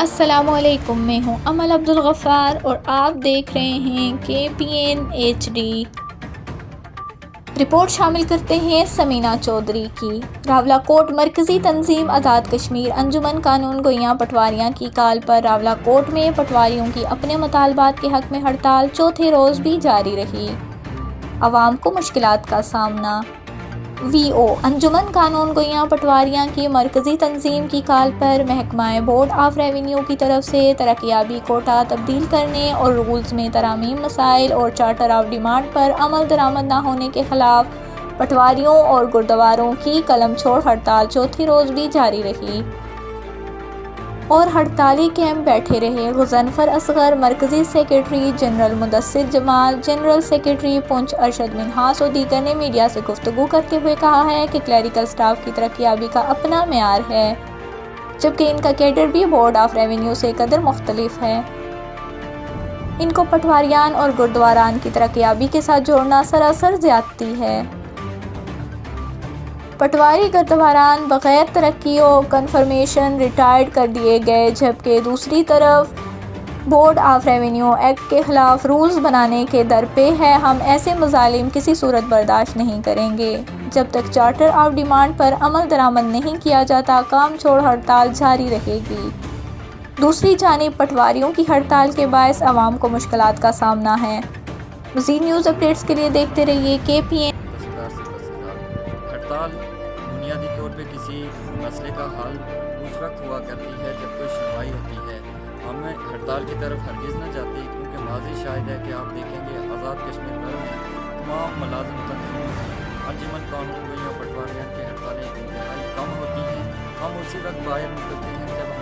السلام علیکم، میں ہوں امل عبدالغفار اور آپ دیکھ رہے ہیں KPN HD۔ رپورٹ شامل کرتے ہیں سمینا چودھری کی۔ راولاکوٹ مرکزی تنظیم آزاد کشمیر انجمن قانون گوئیاں پٹواریاں کی کال پر راولاکوٹ میں پٹواریوں کی اپنے مطالبات کے حق میں ہڑتال چوتھے روز بھی جاری رہی۔ عوام کو مشکلات کا سامنا۔ انجمن قانون گوئیاں پٹواریاں کی مرکزی تنظیم کی کال پر محکمہ بورڈ آف ریونیو کی طرف سے ترقیاتی کوٹا تبدیل کرنے اور رولز میں ترامیم مسائل اور چارٹر آف ڈیمانڈ پر عمل درآمد نہ ہونے کے خلاف پٹواریوں اور گردواروں کی قلم چھوڑ ہڑتال چوتھے روز بھی جاری رہی اور ہڑتالی کیمپ بیٹھے رہے۔ غضنفر اصغر، مرکزی سیکریٹری جنرل مدثر جمال، جنرل سیکریٹری پونچھ ارشد منہاس اور دیگر نے میڈیا سے گفتگو کرتے ہوئے کہا ہے کہ کلیریکل سٹاف کی ترقیاتی کا اپنا معیار ہے، جبکہ ان کا کیڈر بھی بورڈ آف ریونیو سے قدر مختلف ہے۔ ان کو پٹواریان اور گردواران کی ترقیاتی کے ساتھ جوڑنا سراسر زیادتی ہے۔ پٹواری گردواران بغیر ترقی و کنفرمیشن ریٹائر کر دیے گئے، جبکہ دوسری طرف بورڈ آف ریونیو ایکٹ کے خلاف رولز بنانے کے درپے ہے۔ ہم ایسے مظالم کسی صورت برداشت نہیں کریں گے۔ جب تک چارٹر آف ڈیمانڈ پر عمل درآمد نہیں کیا جاتا، کام چھوڑ ہڑتال جاری رہے گی۔ دوسری جانب پٹواریوں کی ہڑتال کے باعث عوام کو مشکلات کا سامنا ہے۔ مزید نیوز اپڈیٹس کے لیے دیکھتے رہیے KPN۔ ہڑتال بنیادی طور پہ کسی مسئلے کا حل اس وقت ہوا کرتی ہے جب کوئی سنوائی ہوتی ہے۔ ہم ہڑتال کی طرف ہرگز نہ جاتے، کیونکہ ماضی شاہد ہے کہ آپ دیکھیں گے آزاد کشمیر بھر میں تمام ملازم تنظیموں انجمن قانون گوئیاں پٹواریاں کی ہڑتالیں انتہائی کم ہوتی ہیں۔ ہم اسی وقت باہر نکلتے ہیں جب